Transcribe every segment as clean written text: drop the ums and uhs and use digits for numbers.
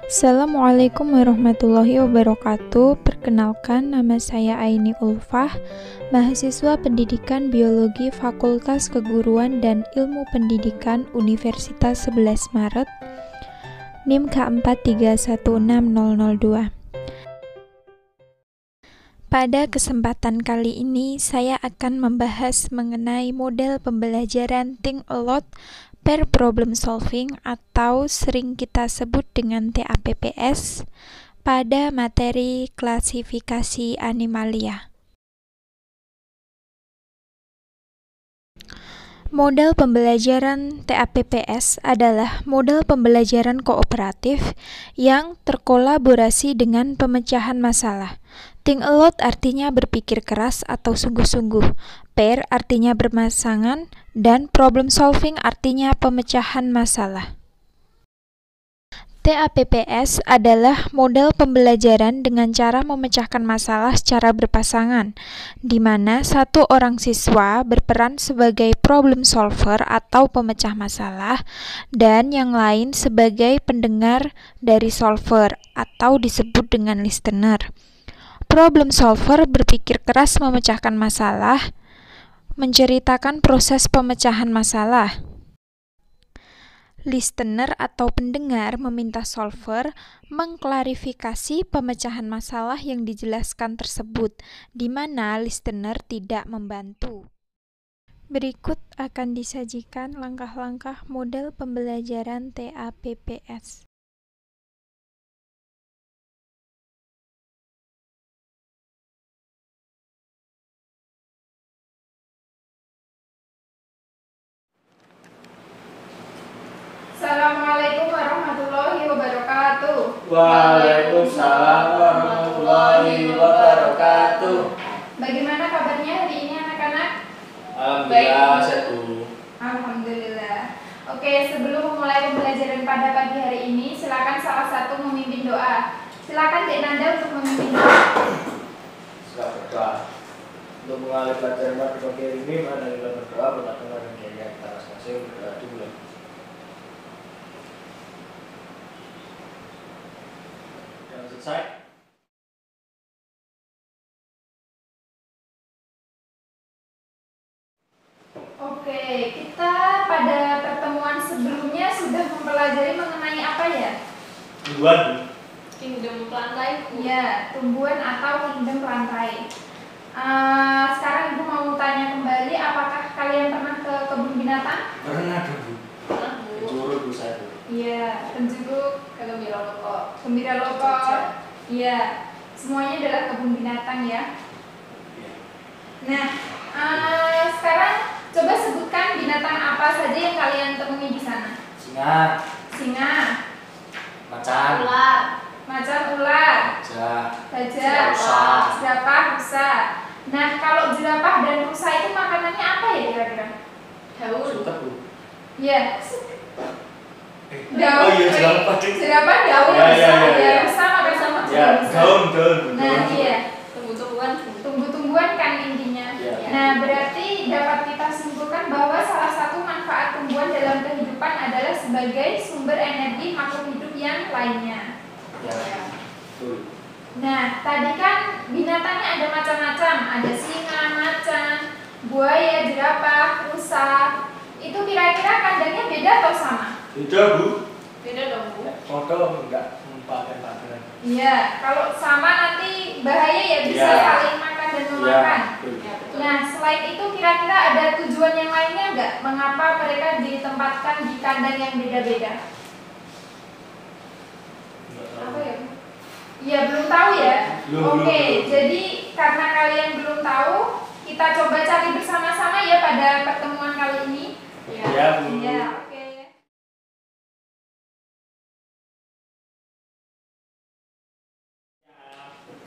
Assalamualaikum warahmatullahi wabarakatuh. Perkenalkan, nama saya Aini Ulfah, mahasiswa Pendidikan Biologi Fakultas Keguruan dan Ilmu Pendidikan Universitas 11 Maret, NIM K4316002. Pada kesempatan kali ini, saya akan membahas mengenai model pembelajaran Think a Lot Pair Problem Solving atau sering kita sebut dengan TAPPS pada materi klasifikasi animalia. Model pembelajaran TAPPS adalah model pembelajaran kooperatif yang terkolaborasi dengan pemecahan masalah. Think a lot artinya berpikir keras atau sungguh-sungguh, pair artinya berpasangan, dan problem solving artinya pemecahan masalah. TAPPS adalah model pembelajaran dengan cara memecahkan masalah secara berpasangan, di mana satu orang siswa berperan sebagai problem solver atau pemecah masalah, dan yang lain sebagai pendengar dari solver atau disebut dengan listener. Problem solver berpikir keras memecahkan masalah, menceritakan proses pemecahan masalah. Listener atau pendengar meminta solver mengklarifikasi pemecahan masalah yang dijelaskan tersebut, di mana listener tidak membantu. Berikut akan disajikan langkah-langkah model pembelajaran TAPPS. Assalamualaikum warahmatullahi wabarakatuh. Waalaikumsalam warahmatullahi wabarakatuh. Bagaimana kabarnya hari ini anak-anak? Alhamdulillah sehat. Alhamdulillah. Oke, sebelum memulai pembelajaran pada pagi hari ini, silakan salah satu memimpin doa. Silakan Dek Nanda untuk memimpin doa. Selamat berdoa. Untuk mengalih pelajaran pada pagi hari ini, mari kita berdoa kepada Tuhan yang Maha Kuasa. Saya berdoa dulu. Selesai. Oke, kita pada pertemuan sebelumnya sudah mempelajari mengenai apa ya? Tumbuhan. Kingdom plantae. Ya, tumbuhan atau kingdom plantae. Sekarang Ibu mau tanya kembali, apakah kalian pernah ke kebun binatang? Pernah dulu. Penjuru saya dulu. Iya, penjuru Gembira Loko. Gembira Loko. Iya, semuanya adalah kebun binatang ya. Nah, sekarang coba sebutkan binatang apa saja yang kalian temui di sana. Singa. Singa, Macan. Ular. macan ular, gajah, jerapah, rusa. Nah, kalau jerapah dan rusa itu makanannya apa ya kira-kira? Daun. Iya. Oh iya, jerapah. Jerapah daun, rusa makan sama Daun. Nah, iya. Tumbuh-tumbuhan Tumbuhan kan intinya. Ya. Nah, berarti dapat kita simpulkan bahwa salah satu manfaat tumbuhan dalam kehidupan adalah sebagai sumber energi makhluk hidup yang lainnya. Ya. Betul. Nah, tadi kan binatangnya ada macam-macam, ada singa, macan, buaya, jerapah, rusa. Itu kira-kira kandangnya beda atau sama? Beda, Bu. Beda dong, Bu. Foto enggak pakai. Iya, kalau sama nanti bahaya ya, bisa Ya. saling makan dan memakan. Ya, betul. Nah, selain itu kira-kira ada tujuan yang lainnya nggak? Mengapa mereka ditempatkan di kandang yang beda-beda? Apa ya? Iya, belum tahu ya? Belum. Oke, jadi karena kalian belum tahu, kita coba cari bersama-sama ya pada pertemuan kali ini. Ya, Bu. Iya, oke.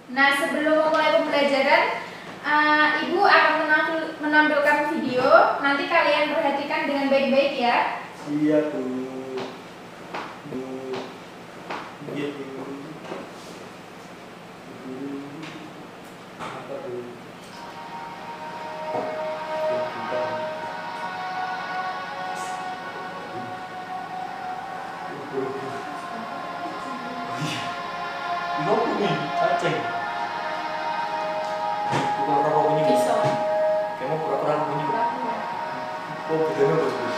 Nah, sebelum memulai pembelajaran, Ibu akan menampilkan video. Nanti kalian perhatikan dengan baik-baik ya. Iya, Bu. Iya, Bu. Apa, Bu? Nopo nih, cacing. Pura-pura bunyi. Bisa. Kamu pura-pura bunyi. Pura-pura. Oh, bedanya bagus.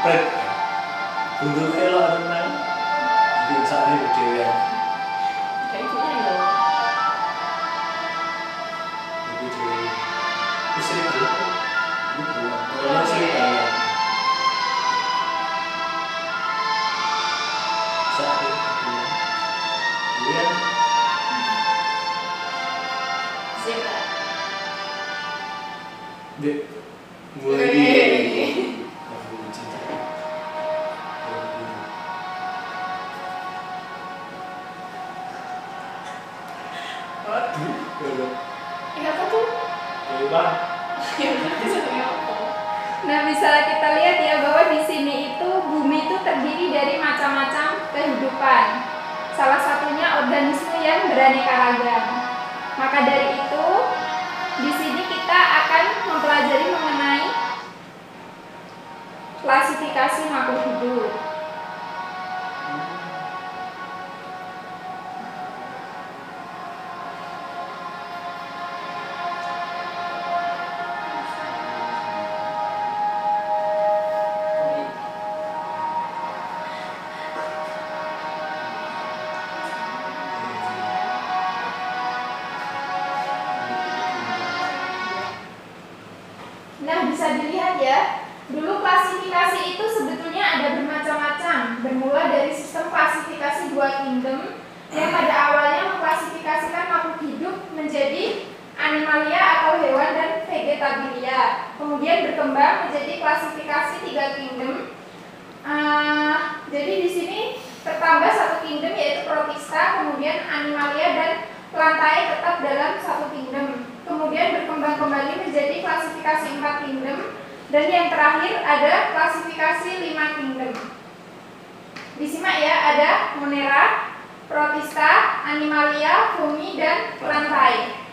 Pret. Untuk elo ada nang. Biasa ini dewe. Kayak ibunya yang galau. Ibu dewe. Istri dulu. Ibu. Kalau istri kan. Saat itu. Dia Zebra. Dek. Mulai. Aku cinta. Aduh. Iya apa tuh? Hebat. Ya berarti satunya apa? Nah, bisa kita lihat ya bahwa di sini itu bumi itu terdiri dari macam-macam kehidupan. Salah satunya organisme yang beraneka ragam. Maka dari itu, di sini kita akan mempelajari mengenai klasifikasi makhluk hidup. Nah, bisa dilihat ya, dulu klasifikasi itu sebetulnya ada bermacam-macam, bermula dari sistem klasifikasi dua kingdom yang pada awalnya mengklasifikasikan makhluk hidup menjadi animalia atau hewan dan vegetabilia. Kemudian berkembang menjadi klasifikasi tiga kingdom. Jadi di sini tertambah satu kingdom yaitu protista, kemudian animalia dan plantae tetap dalam satu kingdom. Kemudian berkembang kembali menjadi klasifikasi 4 kingdom, dan yang terakhir ada klasifikasi 5 kingdom. Disimak ya, ada Monera, Protista, Animalia, Fungi, dan Plantae.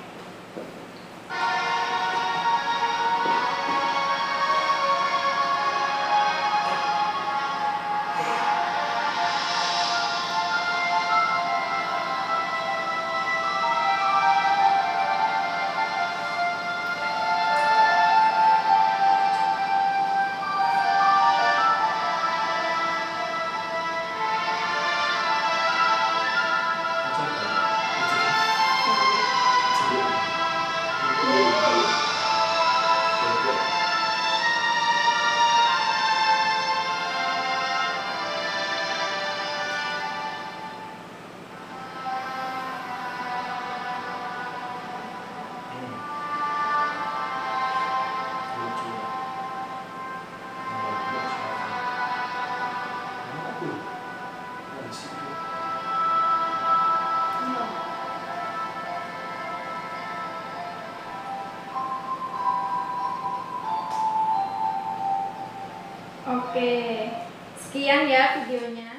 Oke, sekian ya videonya.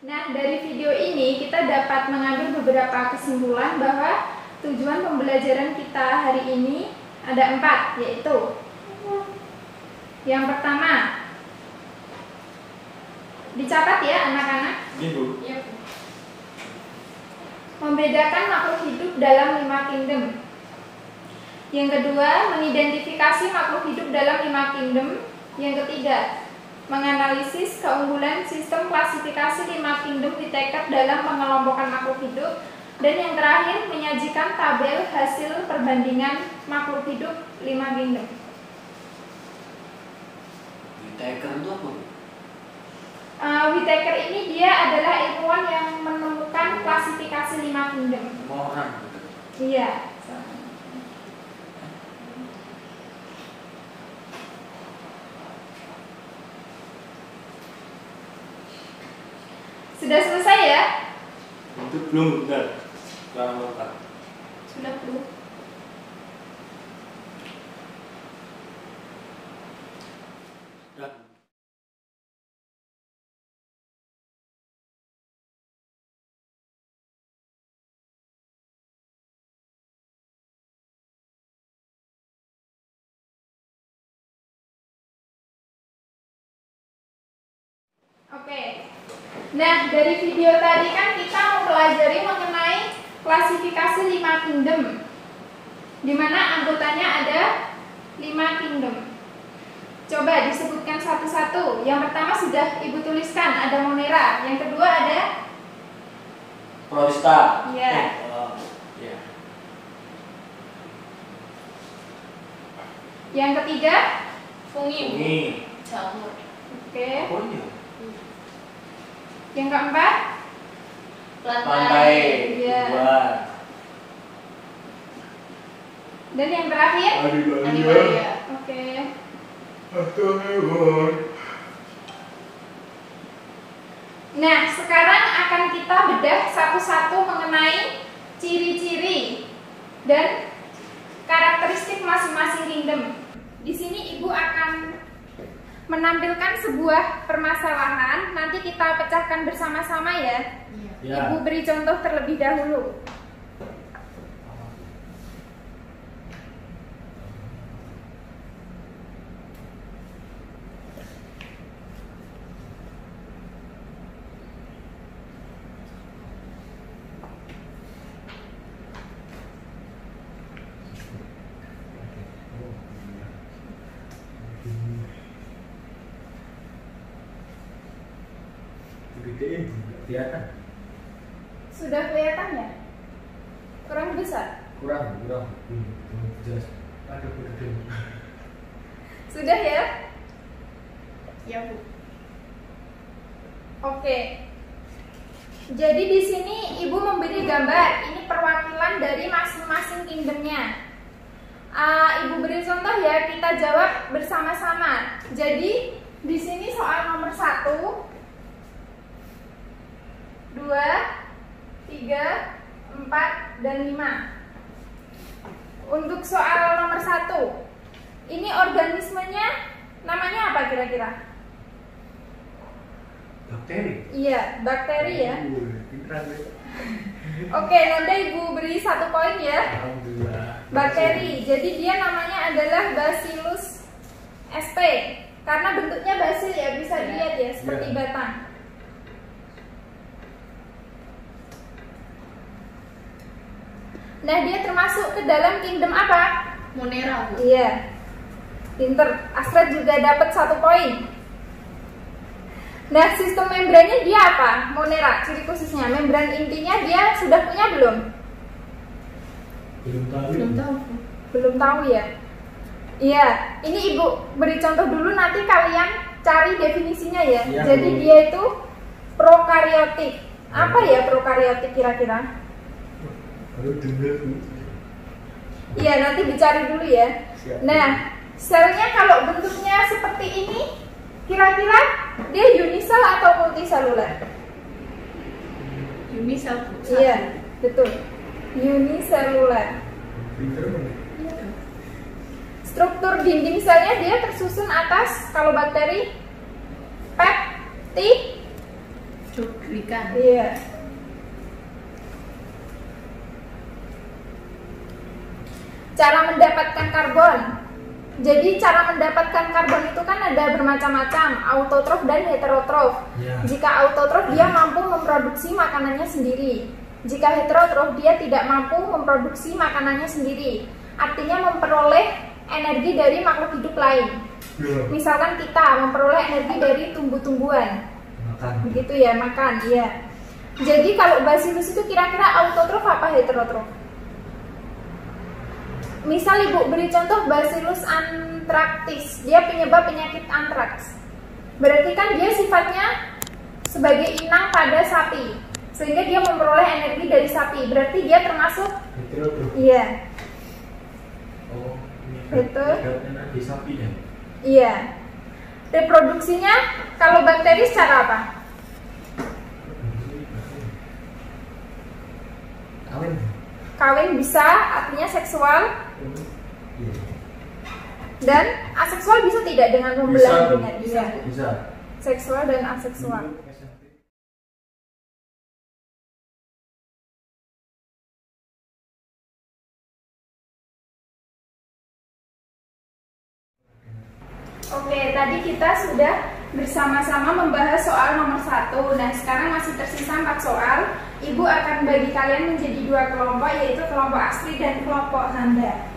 Nah, dari video ini kita dapat mengambil beberapa kesimpulan bahwa tujuan pembelajaran kita hari ini ada 4, yaitu yang pertama, dicatat ya anak-anak, Ibu. Iya. membedakan makhluk hidup dalam 5 kingdom. Yang kedua, mengidentifikasi makhluk hidup dalam 5 kingdom. Yang ketiga, menganalisis keunggulan sistem klasifikasi 5 kingdom Whittaker dalam pengelompokan makhluk hidup. Dan yang terakhir, menyajikan tabel hasil perbandingan makhluk hidup 5 kingdom. Whittaker itu apa? Whittaker ini dia adalah ilmuwan yang menemukan klasifikasi 5 kingdom. Orang. Iya. Sudah selesai ya? Itu belum benar. Kurang lengkap. Sudah belum? Oke. Nah, dari video tadi kan kita mempelajari mengenai klasifikasi 5 kingdom, di mana anggotanya ada 5 kingdom. Coba disebutkan satu-satu. Yang pertama sudah Ibu tuliskan, ada Monera. Yang kedua ada Protista. Iya. Iya. Yang ketiga, Fungi. Fungi. Jamur. oke. Oh iya. Yang keempat, Pantai. Iya. Dua. dan yang terakhir, Animalia. oke. Nah, sekarang akan kita bedah satu-satu mengenai ciri-ciri dan karakteristik masing-masing kingdom. Di sini Ibu akan menampilkan sebuah permasalahan, nanti kita pecahkan bersama-sama ya. Ya. Ibu beri contoh terlebih dahulu. Kelihatan. Sudah kelihatan ya? Kurang besar? Kurang. Jelas. Ada Sudah ya? Ya, Bu. Oke. Jadi di sini Ibu memberi gambar. Ini perwakilan dari masing-masing kingdomnya. Ibu beri contoh ya, kita jawab bersama-sama. Jadi di sini soal nomor 1, 2, 3, 4, dan 5. Untuk soal nomor 1, ini organismenya namanya apa kira-kira? Bakteri. Iya, bakteri ya. Pintar. Oke, nanti Ibu beri 1 poin ya. Alhamdulillah. Bakteri, jadi dia namanya adalah Bacillus sp. Karena bentuknya basil ya, bisa dilihat ya, seperti batang. Nah, dia termasuk ke dalam kingdom apa? Monera, Bu. Iya. Pinter. Astrid juga dapat 1 poin. Nah, sistem membrannya dia apa? Monera, ciri khususnya. Membran intinya dia sudah punya belum? Belum tahu. Belum tahu. Belum tahu ya? Iya, ini Ibu beri contoh dulu, nanti kalian cari definisinya ya. Iya, Jadi Bu. dia itu prokariotik. Apa ya prokariotik kira-kira? Baru dengar. Iya, nanti dicari dulu ya. Siap. Nah, selnya kalau bentuknya seperti ini, kira-kira dia unisel atau multiseluler? Unisel, Bu. Iya, betul. Uniseluler. Pintar. Iya dong. Struktur dinding selnya dia tersusun atas, kalau bakteri, peptid. Glikan. Iya. Cara mendapatkan karbon. Jadi cara mendapatkan karbon itu kan ada bermacam-macam, autotrof dan heterotrof. Ya. Jika autotrof dia mampu memproduksi makanannya sendiri. Jika heterotrof dia tidak mampu memproduksi makanannya sendiri. Artinya memperoleh energi dari makhluk hidup lain. Ya. Misalkan kita memperoleh energi dari tumbuh-tumbuhan. Makan. Begitu ya, makan, iya. Jadi kalau Bacillus itu kira-kira autotrof apa heterotrof? Misal Ibu beri contoh Bacillus anthracis, dia penyebab penyakit antraks. Berarti kan dia sifatnya sebagai inang pada sapi, sehingga dia memperoleh energi dari sapi. Berarti dia termasuk, Heterotrof. iya, Oh, Betul. Di sapi ya. iya. Reproduksinya kalau bakteri secara apa? Kawin. Kawin bisa, artinya seksual, Iya. dan aseksual bisa tidak dengan membelah dengan Bisa. iya. Bisa. Seksual dan aseksual. Oke, tadi kita sudah bersama-sama membahas soal nomor 1. Nah, sekarang masih tersisa 4 soal. Ibu akan bagi kalian menjadi 2 kelompok, yaitu kelompok Astrid dan kelompok Nanda.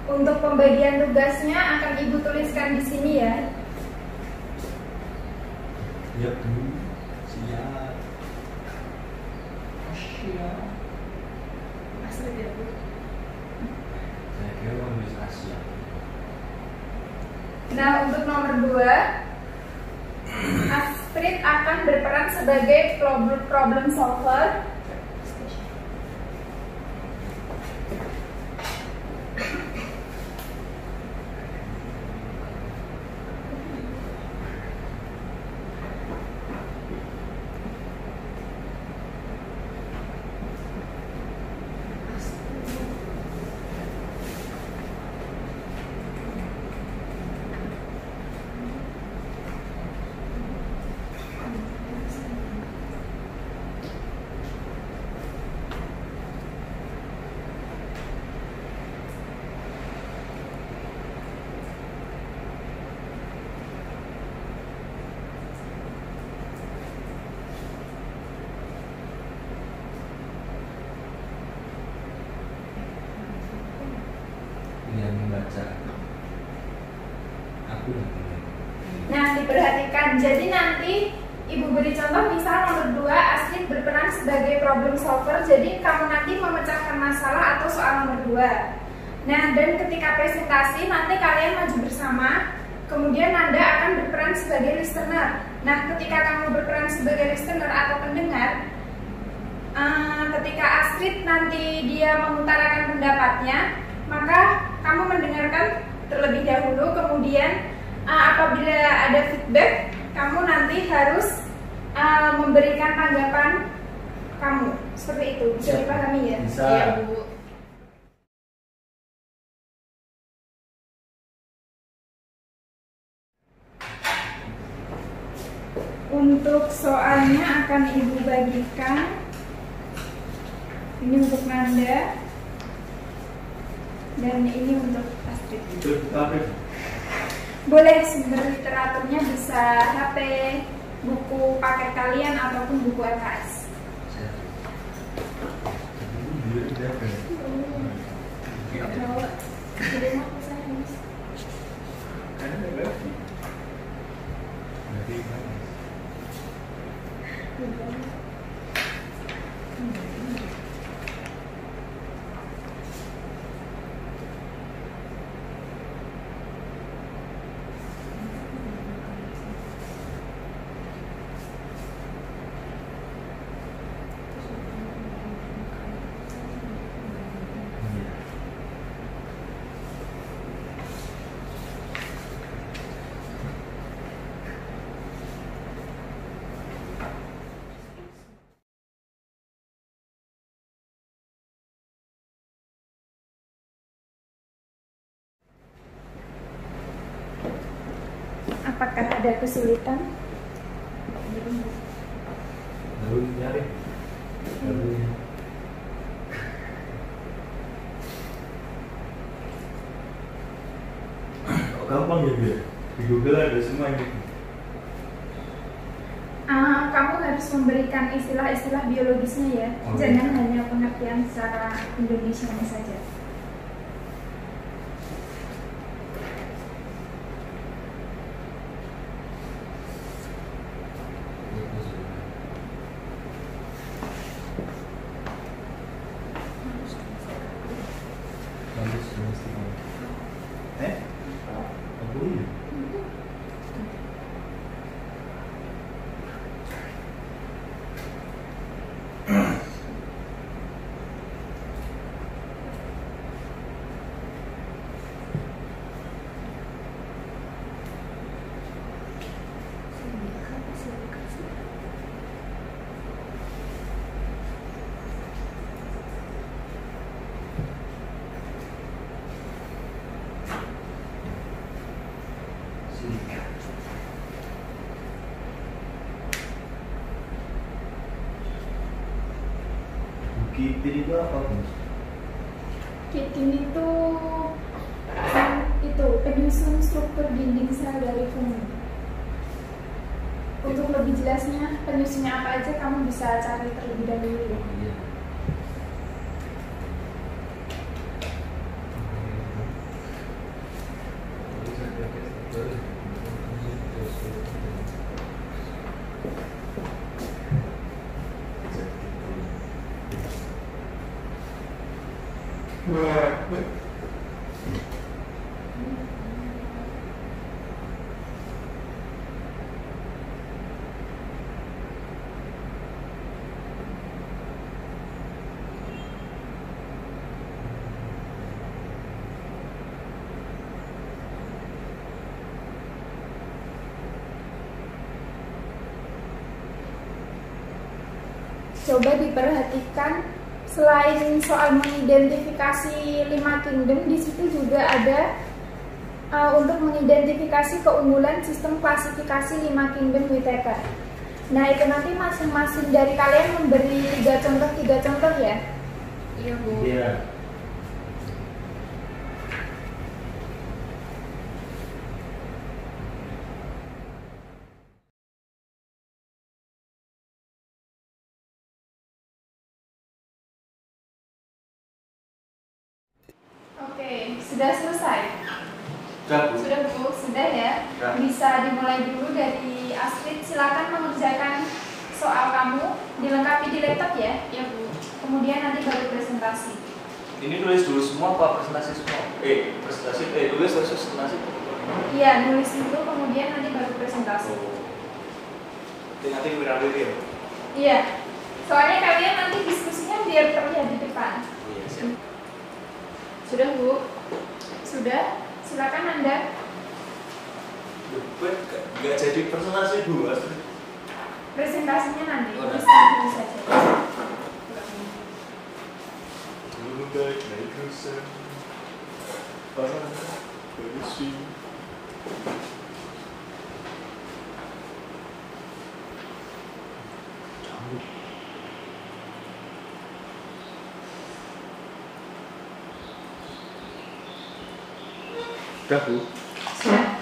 Untuk pembagian tugasnya akan Ibu tuliskan di sini ya. Ya Bu, siap. Siap. Astrid ya Bu. Saya kira mau nulis Asia. Nah, untuk nomor 2, Astrid akan berperan sebagai problem solver. Yang membaca. Aku yang pilih. Nah, diperhatikan. Jadi nanti Ibu beri contoh, misal nomor 2, Astrid berperan sebagai problem solver. Jadi kamu nanti memecahkan masalah atau soal nomor 2. Nah, dan ketika presentasi nanti kalian maju bersama. Kemudian Nanda akan berperan sebagai listener. Nah, ketika kamu berperan sebagai listener atau pendengar, ketika Astrid nanti dia mengutarakan pendapatnya, maka kamu mendengarkan terlebih dahulu. Kemudian apabila ada feedback, kamu nanti harus memberikan tanggapan kamu. Seperti itu, bisa dipahami ya? Bisa. Iya Bu. Untuk soalnya akan Ibu bagikan. Ini untuk Nanda dan ini untuk Astrid. Itu apa? Boleh sumber literaturnya bisa HP, buku paket kalian ataupun buku LKS. Saya. Ini dia apa? Kalau di rumah saya Mas. Kan ada berarti. Berarti apa? Apakah ada kesulitan? Baru nyari. Baru. Kok gampang ya dia? Di Google ada semua ini. Kamu harus memberikan istilah-istilah biologisnya ya. Oh, Jangan hanya pengertian secara Indonesianya saja. Bagus, mesti. Aku ini. Kitin itu apa, Bu? Kitin itu penyusun struktur dinding sel dari fungi. Untuk lebih jelasnya penyusunnya apa aja kamu bisa cari terlebih dahulu ya. Iya. Coba diperhatikan, selain soal mengidentifikasi 5 kingdom, di situ juga ada untuk mengidentifikasi keunggulan sistem klasifikasi 5 kingdom Whittaker. Nah, itu nanti masing-masing dari kalian memberi 3 contoh ya. Iya Bu. Iya. Oke, sudah selesai? Sudah, Bu. Sudah Bu, sudah ya. Ya. Bisa dimulai dulu dari Astrid, silakan mengerjakan soal kamu, dilengkapi di laptop ya. Iya Bu. Kemudian nanti baru presentasi. Ini nulis dulu semua apa presentasi semua? Nulis terus presentasi. Iya, nulis dulu kemudian nanti baru presentasi. Nanti viral ya. Iya. Soalnya kalian nanti diskusinya biar terlihat di depan. Iya, siap. Sudah Bu. Sudah? Silakan Anda. Gue gak jadi presentasi Bu, Astrid. Presentasinya nanti. Oh, Terus nanti. nanti saja. Sudah, Bu. Sudah.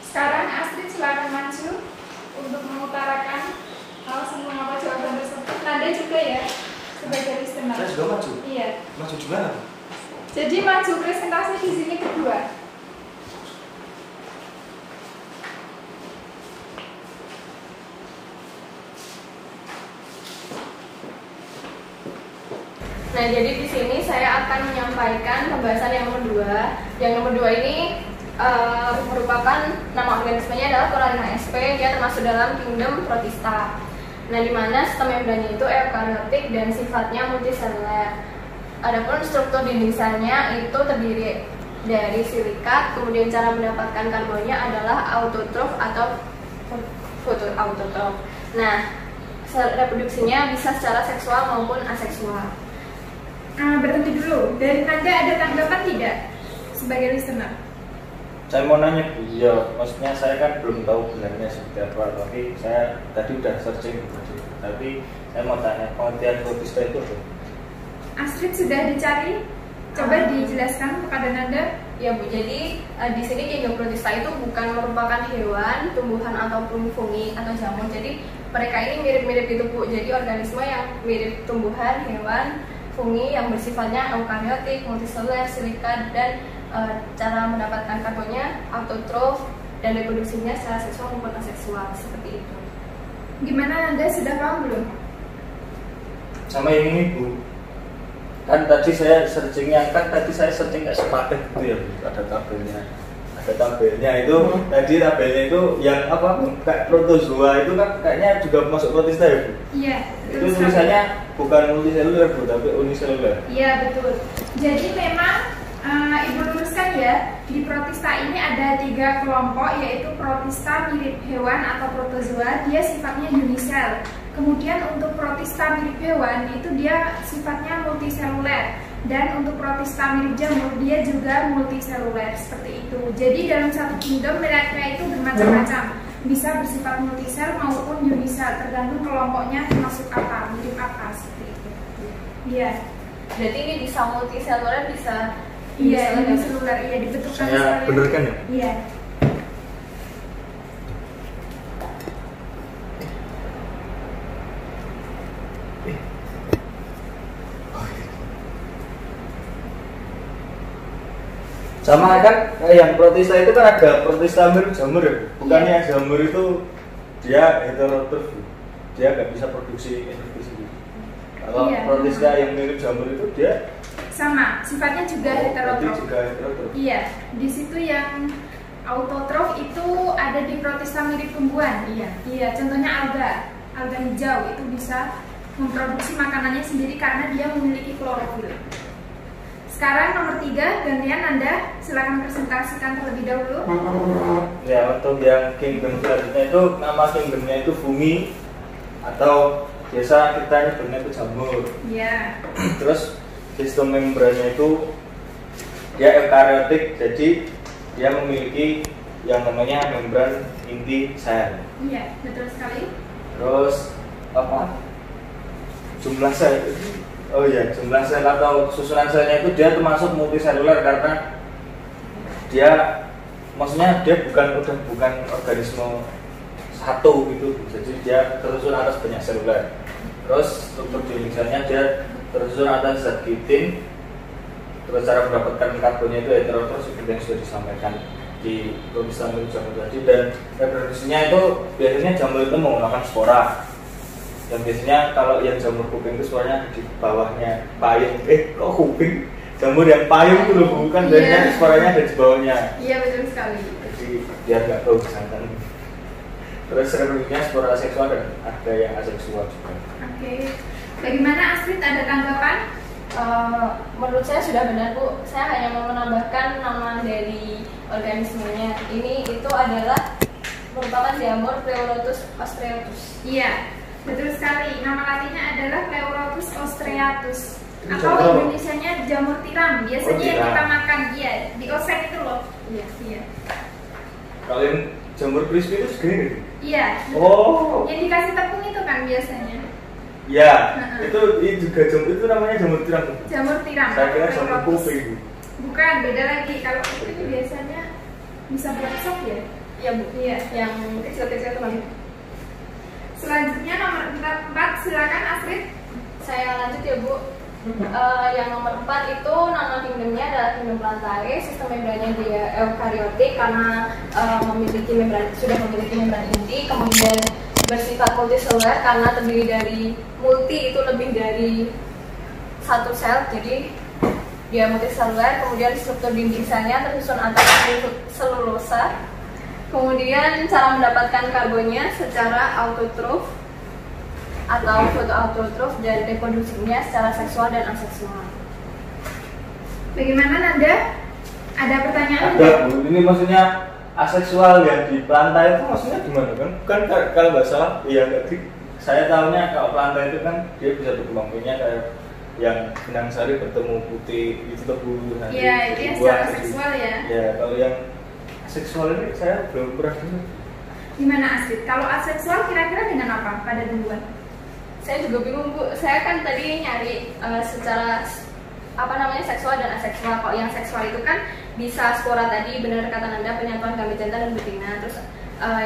Sekarang Astrid silakan maju untuk mengutarakan alasan mengapa jawaban tersebut. Nanda juga ya sebagai listener. Saya juga maju. Iya. Maju gimana, Bu? Jadi maju presentasi di sini kedua. Nah, jadi di sini saya akan menyampaikan pembahasan yang nomor 2. Yang nomor 2 ini merupakan nama organismenya adalah Corallina sp. Dia termasuk dalam kingdom Protista. Nah, di mana sistem membrannya itu eukariotik dan sifatnya multiseluler. Adapun struktur dinding selnya itu terdiri dari silikat, kemudian cara mendapatkan karbonnya adalah autotrof atau fotoautotrof. Nah, reproduksinya bisa secara seksual maupun aseksual. Berhenti dulu. Dari Nanda ada tanggapan tidak sebagai listener? Saya mau nanya Bu, ya maksudnya saya kan belum tahu benarnya seperti apa, tapi saya tadi udah searching gitu. Tapi saya mau tanya pengertian protista itu apa? Astrid sudah dicari? Coba dijelaskan kepada Nanda. Ya Bu, jadi di sini kingdom Protista itu bukan merupakan hewan, tumbuhan ataupun fungi atau jamur. Jadi mereka ini mirip-mirip gitu Bu. Jadi organisme yang mirip tumbuhan, hewan, fungi yang bersifatnya eukariotik, multiseluler, silikat, dan cara mendapatkan karbonnya autotrof dan reproduksinya secara seksual maupun aseksual, seperti itu. Gimana Nanda, sudah paham belum? Sama yang ini Bu, kan tadi saya searchingnya kayak sepaket gitu ya Bu, ada tabelnya itu. Tadi tabelnya itu yang apa, kayak protozoa itu kan kayaknya juga masuk protista ya Bu? Iya, Itu tulisannya bukan multiseluler Bu, tapi uniseluler. Iya, betul. Jadi memang Ibu luruskan ya, di protista ini ada 3 kelompok, yaitu protista mirip hewan atau protozoa, dia sifatnya unisel. Kemudian untuk protista mirip hewan itu dia sifatnya multiseluler, dan untuk protista mirip jamur dia juga multiseluler, seperti itu. Jadi dalam satu kingdom mereka itu bermacam-macam, bisa bersifat multisel maupun unisel, tergantung kelompoknya termasuk apa, mirip apa, seperti itu. Iya. Berarti ini bisa multiseluler, bisa Iya, uniseluler, iya dibetulkan. Saya bener kan ya? Iya. Sama kan yang protista itu kan ada protista mirip jamur ya. Bukannya yang jamur itu dia heterotrof, dia nggak bisa produksi energi sendiri. Kalau protista yang mirip jamur itu dia sama, sifatnya juga heterotrof. Iya, di situ yang autotrof itu ada di protista mirip tumbuhan. Iya, contohnya alga hijau itu bisa memproduksi makanannya sendiri karena dia memiliki klorofil. Sekarang nomor 3, gantian Anda, silakan presentasikan terlebih dahulu. Ya, untuk yang kingdom selanjutnya itu nama kingdomnya itu bumi atau biasa kita nyebutnya itu jamur. Iya. Terus sistem membrannya itu dia eukariotik, jadi dia memiliki yang namanya membran inti sel. Iya, betul sekali. Terus apa? Jumlah sel. Oh iya, jumlah sel atau susunan selnya itu dia termasuk multiseluler karena dia maksudnya dia bukan organisme satu gitu. Jadi dia tersusun atas banyak seluler. Terus struktur dinding selnya dia tersusun atas zat kitin. Terus cara mendapatkan karbonnya itu heterotrof seperti yang sudah disampaikan di protista mirip jamur tadi, dan reproduksinya itu biasanya jamur itu menggunakan spora. Dan biasanya kalau yang jamur kuping itu sporanya di bawahnya payung. Kok kuping? Jamur yang payung itu loh, bukan biasanya sporanya ada di bawahnya. Iya, betul sekali. Jadi biar nggak bau santan. Terus reproduksinya spora aseksual dan ada yang aseksual juga. Oke. Bagaimana Astrid, ada tanggapan? Menurut saya sudah benar Bu. Saya hanya mau menambahkan nama dari organismenya. Ini itu adalah merupakan jamur Pleurotus ostreatus. Iya, betul sekali. Nama latinnya adalah Pleurotus ostreatus. Ini Atau jamur. Indonesianya jamur tiram. Biasanya yang kita makan, iya, di oseng itu loh. Iya. Kalau yang jamur crispy itu segini. Iya. Oh. Yang dikasih tepung itu kan biasanya. Ya, itu juga jamur, itu namanya jamur tiram. Jamur tiram. Saya kira jamur Pleurotus. kuping. Bukan, beda lagi. Kalau itu biasanya bisa buat sop ya. Iya Bu. Iya. Yang kecil-kecil teman. Selanjutnya nomor 4, silakan Astrid. Saya lanjut ya Bu. Yang nomor 4 itu nama kingdomnya adalah kingdom Plantae. Sistem membrannya dia eukariotik karena sudah memiliki membran inti. Kemudian bersifat multiseluler karena terdiri dari multi itu lebih dari satu sel, jadi dia multiseluler. Kemudian struktur dinding selnya tersusun atas selulosa. Kemudian cara mendapatkan karbonnya secara autotrof atau fotoautotrof, dan reproduksinya secara seksual dan aseksual. Bagaimana Nanda? Ada pertanyaan? Ada Bu, ini maksudnya aseksual yang di Plantae itu maksudnya gimana kan? Kan kalau nggak salah, iya tadi saya tahunya kalau Plantae itu kan dia bisa berkembang biaknya kayak yang benang sari bertemu putih itu tebu nanti. Iya, itu yang secara seksual ya. Ya, kalau yang seksual ini saya belum pernah dengar. Gimana Astrid? Kalau aseksual kira-kira dengan apa pada tumbuhan? Saya juga bingung Bu. Saya kan tadi nyari secara seksual dan aseksual. Kalau yang seksual itu kan bisa spora tadi, benar kata Nanda, penyatuan gamit jantan dan betina. Terus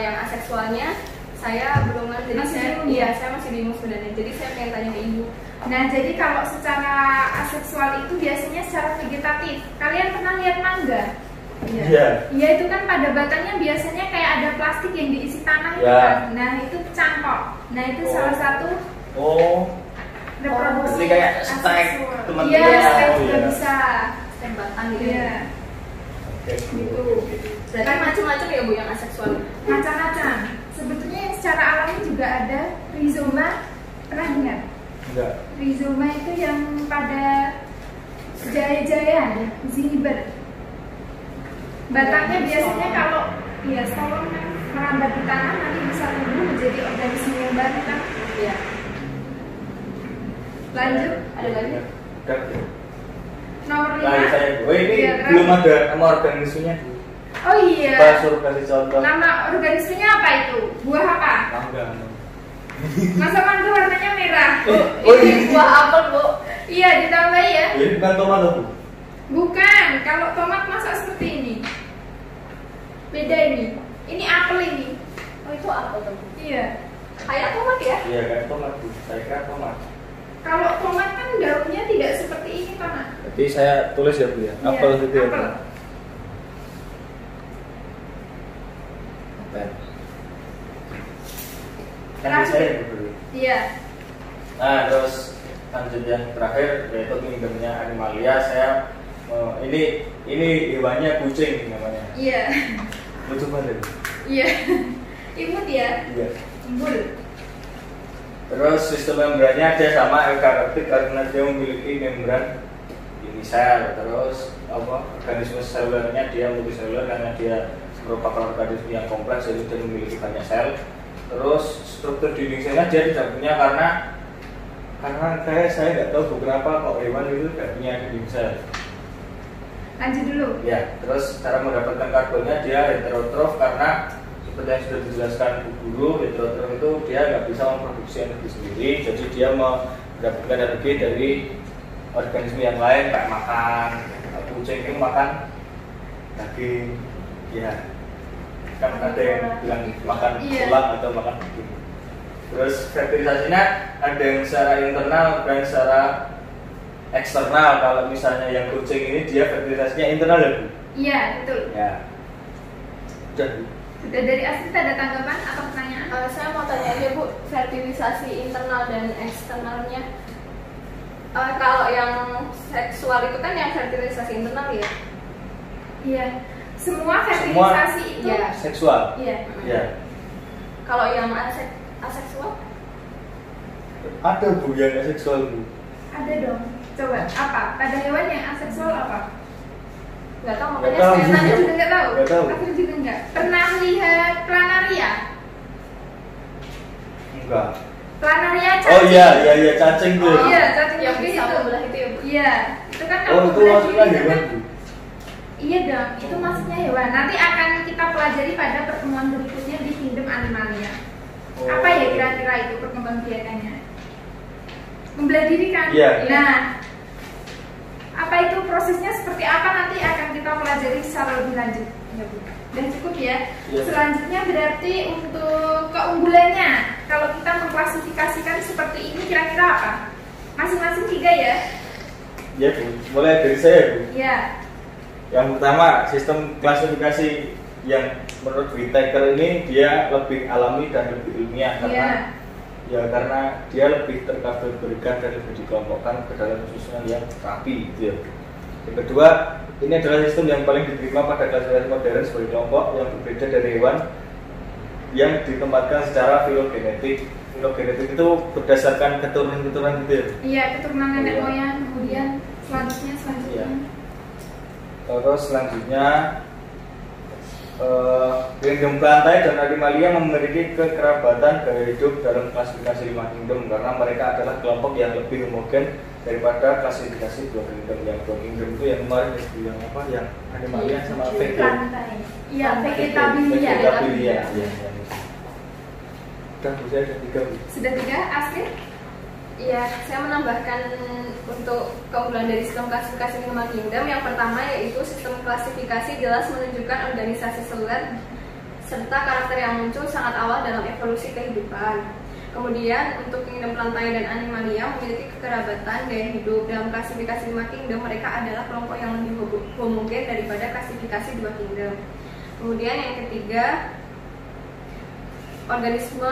yang aseksualnya saya belum ngerti. Saya masih bingung sebenarnya. Jadi saya pengen tanya ke Ibu. Nah, jadi kalau secara aseksual itu biasanya secara vegetatif. Kalian pernah lihat mangga? Iya. Iya, itu kan pada batangnya biasanya kayak ada plastik yang diisi tanah itu Ya. kan. Nah, itu cangkok. Nah, itu salah satu reproduksi. Jadi kayak stek aseksual. teman-teman. Iya, stek Oh, juga iya. bisa. Tembakan gitu. Iya. Gitu. Berarti macam-macam ya Bu yang aseksual. Macam-macam. Sebetulnya yang secara alami juga ada rhizoma. Pernah dengar? Enggak. Rhizoma itu yang pada jaya-jaya ada, ziniber. Batangnya biasanya kalau setahun merambat di tanah nanti bisa tumbuh menjadi organisme yang baru kan? Iya. Lanjut, Ada lagi? nomor 5. Nah, saya ini Iya, belum ada nama organismenya. Oh iya. Kita suruh kasih contoh. Nama organismenya apa itu? Buah apa? Mangga. Masa mangga warnanya merah? Oh, Ini buah apel Bu. Iya, ditambah ya. Ini bukan tomat Bu. Bukan, kalau tomat masa seperti ini. Beda ini. Ini apel ini. Oh itu apel tuh. Iya. Kayak tomat ya? Iya kayak tomat Bu. Saya kira tomat. Kalau tomat kan daunnya tidak seperti ini, Pak. Jadi saya tulis ya Bu ya. Apel Iya, gitu ya. apel. Bu? Nah, terus lanjut yang terakhir yaitu kingdomnya Animalia. Saya ini hewannya kucing namanya. Iya. Lucu banget. Iya. Imut ya? Iya. Imbul. Terus sistem membrannya dia sama eukariotik karena dia memiliki membran ini sel. Terus organisme selulernya dia multiseluler karena dia merupakan organisme yang kompleks, jadi dia memiliki banyak sel. Terus struktur dinding selnya dia tidak punya karena saya nggak tahu kenapa kok hewan itu tidak punya dinding sel. Lanjut dulu. Ya, terus cara mendapatkan karbonnya dia heterotrof karena seperti yang sudah dijelaskan Bu Guru, heterotrof itu dia nggak bisa memproduksi energi sendiri, jadi dia mendapatkan energi dari organisme yang lain kayak makan. Kucing itu makan daging, ya kan ada yang bilang makan tulang atau makan daging. Terus fertilisasinya ada yang secara internal dan secara eksternal. Kalau misalnya yang kucing ini dia fertilisasinya internal ya Bu? Iya, betul. Ya. Sudah dari Astrid ada tanggapan atau pertanyaan? Saya mau tanya aja Bu, fertilisasi internal dan eksternalnya. Kalau yang seksual itu kan yang fertilisasi internal ya? Iya. Semua fertilisasi itu ya. Seksual. Iya. Ya. Kalau yang aseksual? Ada Bu yang seksual Bu. Ada dong. Coba apa? Pada hewan yang aseksual apa? Nggak tahu, Nggak makanya tahu. saya Nana nanya. juga nggak tahu. Nggak tahu. Aku juga nggak. Pernah lihat planaria? Enggak. Planaria cacing. Oh iya cacing tuh. Iya, cacing Yang putih bisa itu. membelah itu ya Bu? Iya, itu kan Oh kalau itu membelah maksudnya diri itu hewan kan. Bu. Iya dong, itu maksudnya hewan. Nanti akan kita pelajari pada pertemuan berikutnya di Kingdom Animalia. Oh. Apa ya kira-kira itu perkembangbiakannya? Membelah diri kan? Iya. Nah, apa itu prosesnya seperti apa nanti akan kita pelajari secara lebih lanjut. Ya Bu. Dan cukup ya. Iya. Selanjutnya berarti untuk keunggulannya, kalau kita mengklasifikasikan seperti ini kira-kira apa? Masing-masing 3 ya? Ya Bu, mulai dari saya Bu. Iya. Yang pertama, sistem klasifikasi yang menurut Whittaker ini dia lebih alami dan lebih ilmiah karena dia lebih terkategorikan dan lebih dikelompokkan ke dalam susunan yang rapi gitu ya. Yang kedua, ini adalah sistem yang paling diterima pada klasifikasi modern sebagai kelompok yang berbeda dari hewan yang ditempatkan secara filogenetik. Filogenetik itu berdasarkan keturunan-keturunan gitu ya. Iya, keturunan nenek Iya. moyang, kemudian selanjutnya. Iya. Terus selanjutnya Kingdom Plantae dan Animalia memiliki kekerabatan gaya hidup dalam klasifikasi 5 kingdom karena mereka adalah kelompok yang lebih homogen daripada klasifikasi 2 kingdom. Yang 2 kingdom itu yang kemarin yang apa? Yang Animalia sama Plantae. Iya, Vegetabilia. Vegetabilia. Iya. Dan saya ada 3 Bu. Sudah 3, Astrid? Iya, saya menambahkan untuk keunggulan dari sistem klasifikasi 5 kingdom. Yang pertama yaitu sistem klasifikasi jelas menunjukkan organisasi seluler serta karakter yang muncul sangat awal dalam evolusi kehidupan. Kemudian untuk kingdom Plantae dan Animalia memiliki kekerabatan gaya hidup. Dalam klasifikasi 5 kingdom mereka adalah kelompok yang lebih homogen daripada klasifikasi 2 kingdom. Kemudian yang ketiga, organisme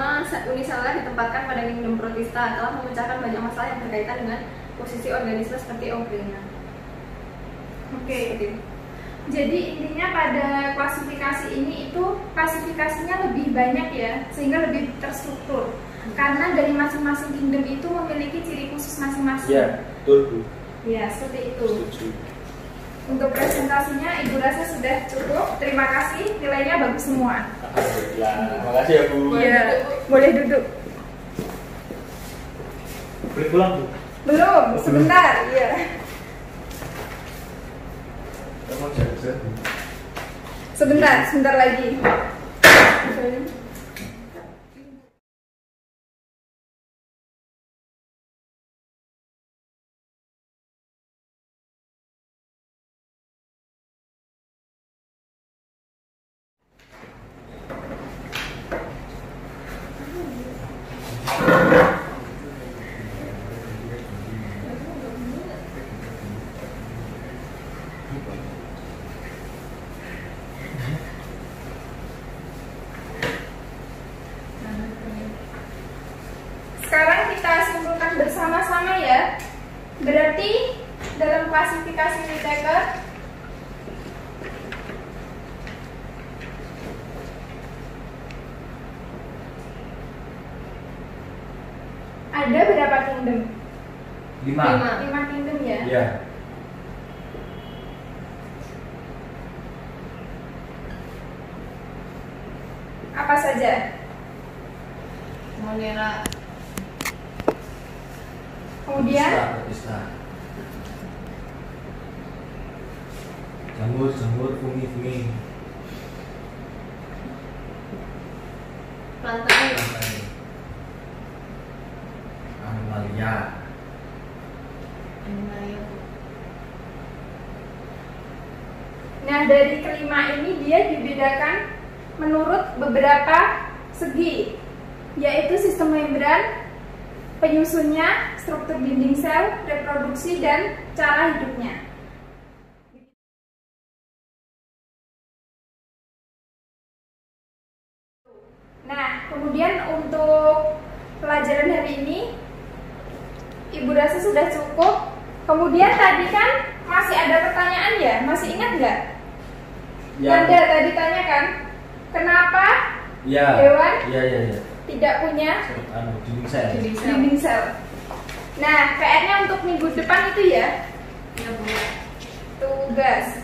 uniseluler ditempatkan pada kingdom Protista telah memecahkan banyak masalah yang berkaitan dengan posisi organisme seperti Euglena. Oke. Jadi intinya pada klasifikasi ini itu klasifikasinya lebih banyak ya, sehingga lebih terstruktur. Karena dari masing-masing kingdom itu memiliki ciri khusus masing-masing. Iya, betul Bu. Ya, seperti itu. Setuju. Untuk presentasinya Ibu rasa sudah cukup. Terima kasih, nilainya bagus semua. Alhamdulillah. Terima kasih ya Bu. Iya, boleh duduk. Boleh pulang Bu. Belum, sebentar. Iya. Kamu jaga. Sebentar lagi. dalam klasifikasi Whittaker? Ada berapa kingdom? 5. 5 kingdom ya? Ya. Apa saja? Monera. Kemudian Batista. Jamur, fungi. Plantae. Animalia. Nah, dari kelima ini dia dibedakan menurut beberapa segi, yaitu sistem membran, penyusunnya, struktur dinding sel, reproduksi, dan cara hidupnya. Nah, kemudian untuk pelajaran hari ini, Ibu rasa sudah cukup. Kemudian tadi kan masih ada pertanyaan ya, masih ingat nggak? Nanda tadi tanya kan, kenapa hewan tidak punya dinding sel? Nah, PR-nya untuk minggu depan itu ya, tugas.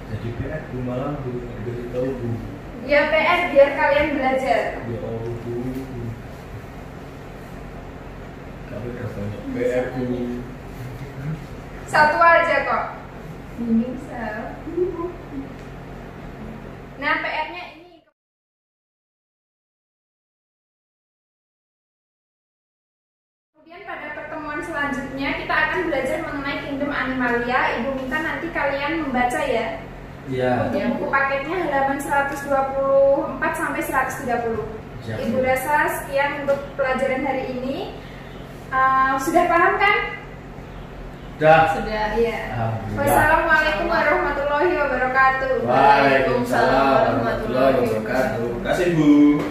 Jadi PR Bu malam Bu tahu Bu. Ya PR biar kalian belajar. Ya Allah Bu. Kami udah banyak PR Bu. Satu aja kok. Dinding sel. Nah, PR-nya ini. Kemudian pada pertemuan selanjutnya kita akan belajar mengenai kingdom animalia. Ibu minta nanti kalian membaca ya. Iya. Untuk buku paketnya halaman 124 sampai 130. Siap. Ibu rasa sekian untuk pelajaran hari ini. Sudah paham kan? Sudah. Iya. Alhamdulillah. Wassalamualaikum warahmatullahi wabarakatuh. Waalaikumsalam warahmatullahi wabarakatuh. Terima kasih Bu.